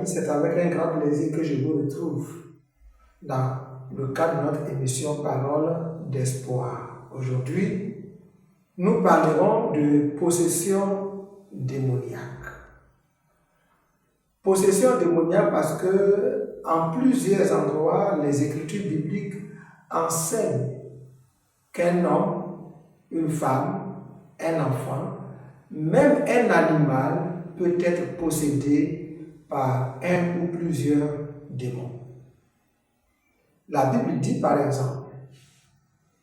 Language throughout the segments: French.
C'est avec un grand plaisir que je vous retrouve dans le cadre de notre émission Parole d'espoir. Aujourd'hui, nous parlerons de possession démoniaque. Possession démoniaque parce que en plusieurs endroits, les Écritures bibliques enseignent qu'un homme, une femme, un enfant, même un animal peut être possédé par un ou plusieurs démons. La Bible dit par exemple,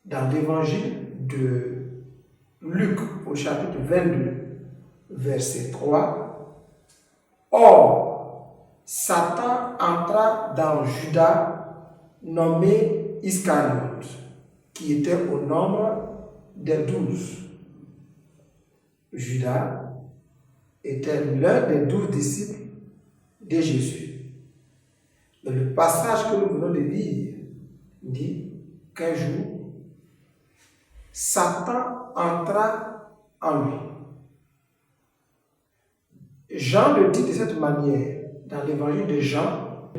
dans l'évangile de Luc au chapitre 22, verset 3, « Or, Satan entra dans Judas, nommé Iscariote, qui était au nombre des 12. Judas était l'un des 12 disciples de Jésus. Et le passage que nous venons de lire dit qu'un jour, Satan entra en lui. Jean le dit de cette manière dans l'évangile de Jean.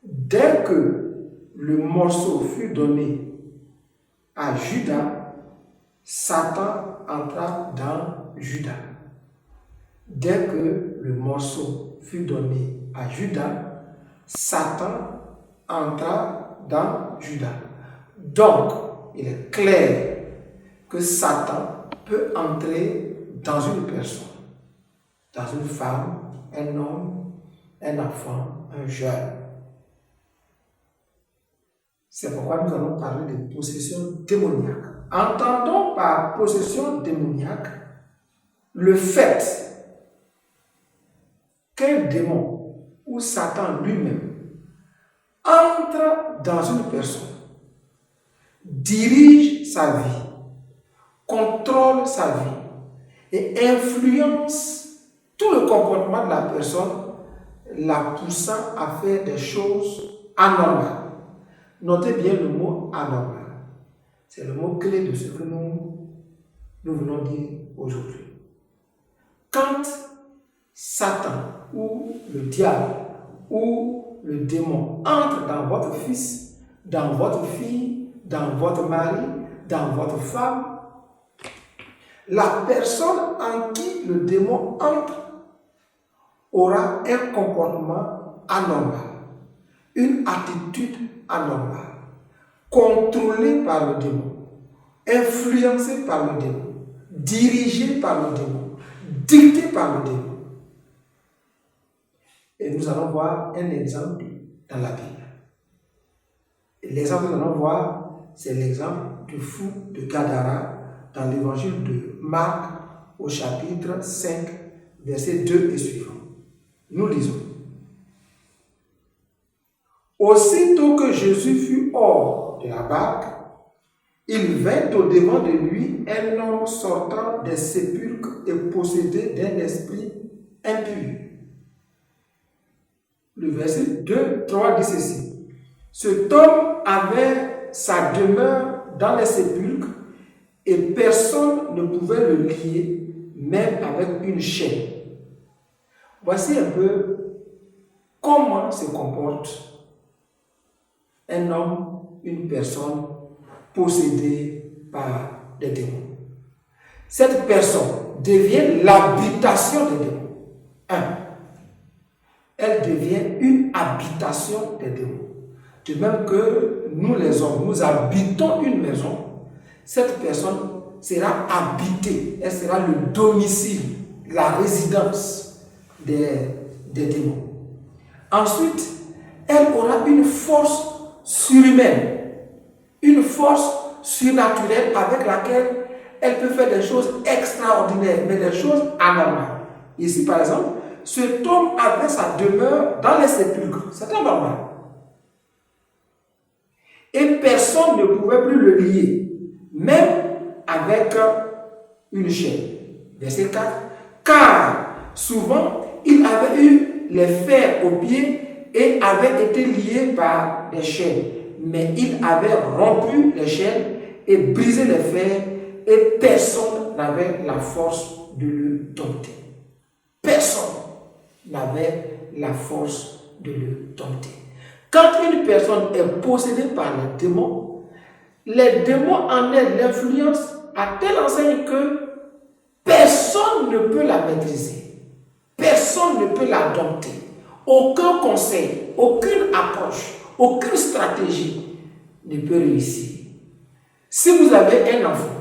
Dès que le morceau fut donné à Judas, Satan entra dans Judas. Dès que le morceau fut donné à Judas, Satan entra dans Judas. Donc, il est clair que Satan peut entrer dans une personne, dans une femme, un homme, un enfant, un jeune. C'est pourquoi nous allons parler de possession démoniaque. Entendons par possession démoniaque le fait qu'un démon ou Satan lui-même entre dans une personne, dirige sa vie, contrôle sa vie et influence tout le comportement de la personne, la poussant à faire des choses anormales. Notez bien le mot anormal. C'est le mot clé de ce que nous venons dire aujourd'hui. Quand Satan ou le diable ou le démon entre dans votre fils, dans votre fille, dans votre mari, dans votre femme, la personne en qui le démon entre aura un comportement anormal, une attitude anormale, contrôlée par le démon, influencée par le démon, dirigée par le démon, dictée par le démon. Et nous allons voir un exemple dans la Bible. Et l'exemple que nous allons voir, c'est l'exemple du fou de Gadara dans l'évangile de Marc au chapitre 5, versets 2 et suivants. Nous lisons. Aussitôt que Jésus fut hors de la barque, il vint au-devant de lui un homme sortant des sépulcres et possédé d'un esprit impur. Le verset 2, 3 dit ceci. Cet homme avait sa demeure dans les sépulcres et personne ne pouvait le lier, même avec une chaîne. Voici un peu comment se comporte un homme, une personne possédée par des démons. Cette personne devient l'habitation des démons. 1. Elle devient une habitation des démons. De même que nous les hommes, nous habitons une maison, cette personne sera habitée, elle sera le domicile, la résidence des démons. Ensuite, elle aura une force surhumaine, une force surnaturelle avec laquelle elle peut faire des choses extraordinaires, mais des choses anormales. Ici, par exemple, cet homme avait sa demeure dans les sépulcres. C'est normal. Et personne ne pouvait plus le lier, même avec une chaîne. Verset 4. Car souvent, il avait eu les fers aux pieds et avait été lié par des chaînes. Mais il avait rompu les chaînes et brisé les fers et personne n'avait la force de le dompter. Personne. n'avait la force de le dompter. Quand une personne est possédée par les démons en aient l'influence à telle enseigne que personne ne peut la maîtriser. Personne ne peut la dompter. Aucun conseil, aucune approche, aucune stratégie ne peut réussir. Si vous avez un enfant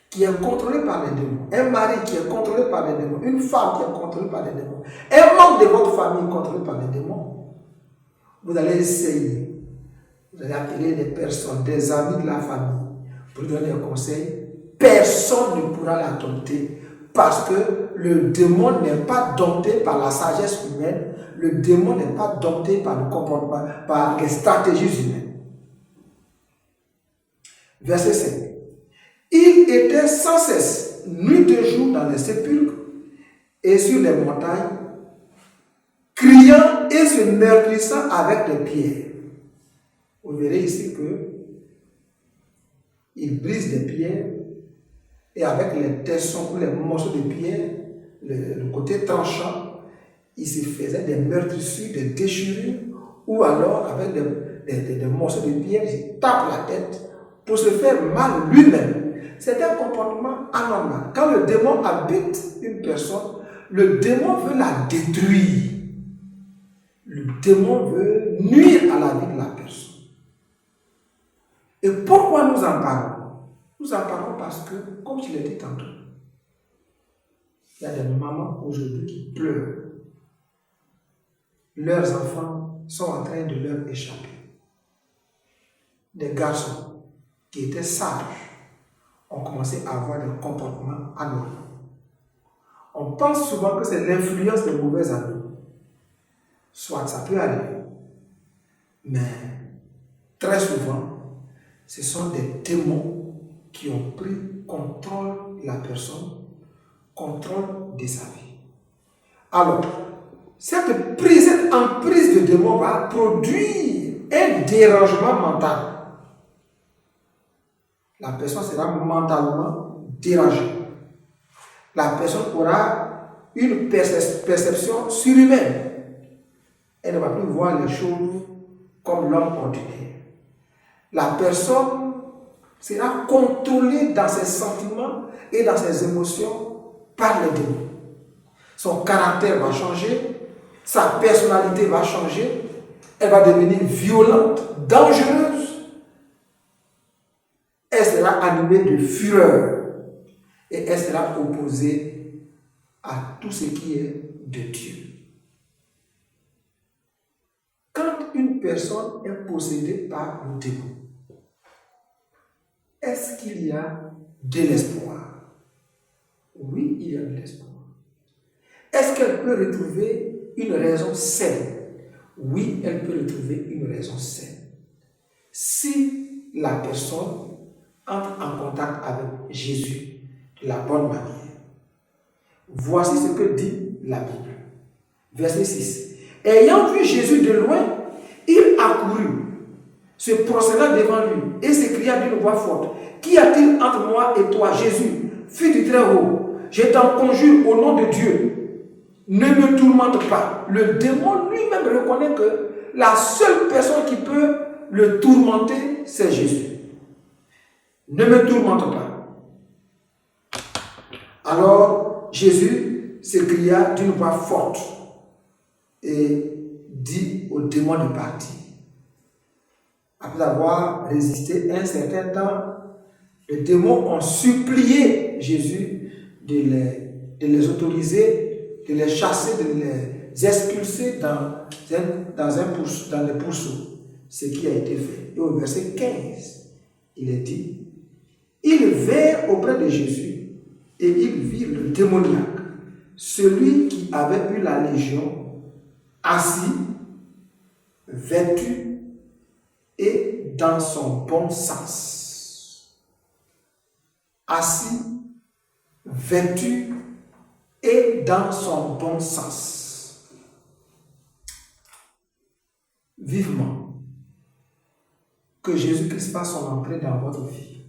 qui est contrôlé par les démons, un mari qui est contrôlé par les démons, une femme qui est contrôlée par les démons, un membre de votre famille contrôlé par les démons, vous allez essayer, vous allez appeler des personnes, des amis de la famille pour lui donner un conseil. Personne ne pourra la dompter parce que le démon n'est pas dompté par la sagesse humaine, le démon n'est pas dompté par le comportement, par les stratégies humaines. Verset 5. Il était sans cesse, nuit et jour, dans les sépulcres et sur les montagnes, criant et se meurtrissant avec des pierres. Vous verrez ici que il brise des pierres et avec les tessons ou les morceaux de pierre, le côté tranchant, il se faisait des meurtrissures, des déchirures, ou alors avec des morceaux de pierre, il tape la tête pour se faire mal lui-même. C'est un comportement anormal. Quand le démon habite une personne, le démon veut la détruire. Le démon veut nuire à la vie de la personne. Et pourquoi nous en parlons? Nous en parlons parce que, comme je l'ai dit tantôt, il y a des mamans aujourd'hui qui pleurent. Leurs enfants sont en train de leur échapper. Des garçons qui étaient sages ont commencé à avoir des comportements anormaux. On pense souvent que c'est l'influence des mauvais amis. Soit ça peut arriver, mais très souvent, ce sont des démons qui ont pris contrôle de la personne, contrôle de sa vie. Alors, cette emprise de démons va produire un dérangement mental. La personne sera mentalement dérangée. La personne aura une perception surhumaine. Elle ne va plus voir les choses comme l'homme ordinaire. La personne sera contrôlée dans ses sentiments et dans ses émotions par les démons. Son caractère va changer, sa personnalité va changer, elle va devenir violente, dangereuse. Elle sera animée de fureur et elle sera opposée à tout ce qui est de Dieu. Quand une personne est possédée par le démon, est-ce qu'il y a de l'espoir? Oui, il y a de l'espoir. Est-ce qu'elle peut retrouver une raison saine? Oui, elle peut retrouver une raison saine. Si la personne entre en contact avec Jésus de la bonne manière. Voici ce que dit la Bible. Verset 6. Ayant vu Jésus de loin, il accourut, se prosterna devant lui et s'écria d'une voix forte: Qu'y a-t-il entre moi et toi, Jésus, fils du Très-Haut? Je t'en conjure au nom de Dieu, ne me tourmente pas. Le démon lui-même reconnaît que la seule personne qui peut le tourmenter, c'est Jésus. Ne me tourmente pas. Alors Jésus s'écria d'une voix forte et dit au démon de partir. Après avoir résisté un certain temps, les démons ont supplié Jésus de les autoriser, de les chasser, de les expulser dans les pourceaux. Ce qui a été fait. Et au verset 15, il est dit: ils vinrent auprès de Jésus et ils virent le démoniaque, celui qui avait eu la légion, assis, vêtu et dans son bon sens. Assis, vêtu et dans son bon sens. Vivement que Jésus-Christ fasse son entrée dans votre vie,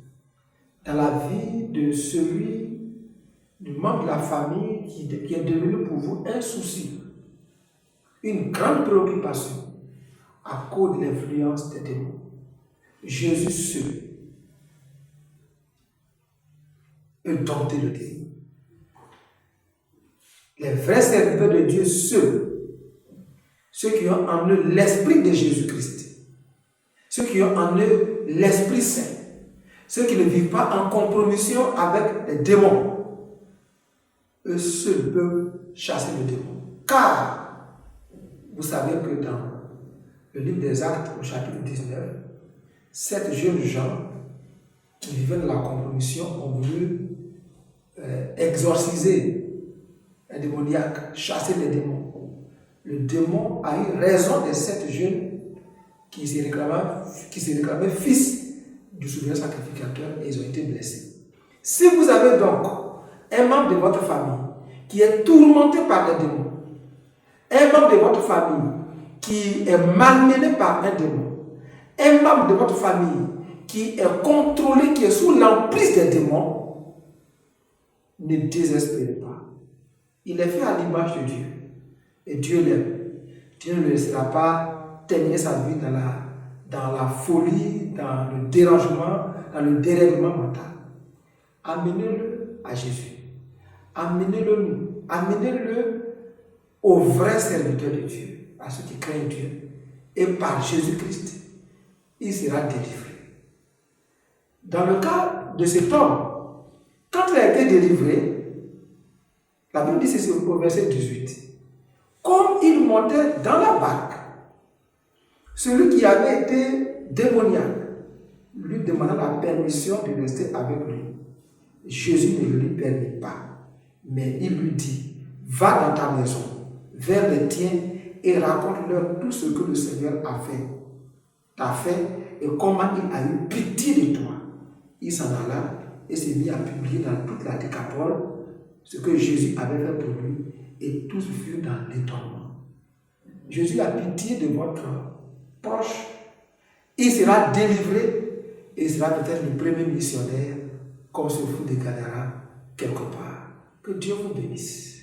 dans la vie de celui, du membre de la famille qui est devenu pour vous un souci, une grande préoccupation à cause de l'influence des démons. Jésus seul peut dompter le démon. Les vrais serviteurs de Dieu seuls, ceux qui ont en eux l'esprit de Jésus-Christ, ceux qui ont en eux l'Esprit Saint, ceux qui ne vivent pas en compromission avec les démons, eux seuls peuvent chasser le démon. Car, vous savez que dans le livre des Actes, au chapitre 19, 7 jeunes gens qui vivaient dans la compromission ont voulu exorciser un démoniaque, chasser les démons. Le démon a eu raison des 7 jeunes qui se réclamaient fils du souverain sacrificateur et ils ont été blessés. Si vous avez donc un membre de votre famille qui est tourmenté par les démons, un membre de votre famille qui est malmené par un démon, un membre de votre famille qui est contrôlé, qui est sous l'emprise des démons, ne désespérez pas. Il est fait à l'image de Dieu et Dieu l'aime. Dieu ne le laissera pas terminer sa vie dans la folie, dans le dérangement, dans le dérèglement mental. Amenez-le à Jésus. Amenez-le aux vrais serviteurs de Dieu, à ceux qui craignent Dieu. Et par Jésus-Christ, il sera délivré. Dans le cas de cet homme, quand il a été délivré, la Bible dit ceci au verset 18. Comme il montait dans la barque, celui qui avait été démoniaque lui demanda la permission de rester avec lui. Jésus ne lui permit pas, mais il lui dit, va dans ta maison, vers les tiens et raconte-leur tout ce que le Seigneur t'a fait et comment il a eu pitié de toi. Il s'en alla et s'est mis à publier dans toute la Décapole ce que Jésus avait fait pour lui et tous furent dans l'étonnement. Jésus a pitié de votre proche. Il sera délivré et il sera peut-être le premier missionnaire comme ce fou de Gadara quelque part. Que Dieu vous bénisse.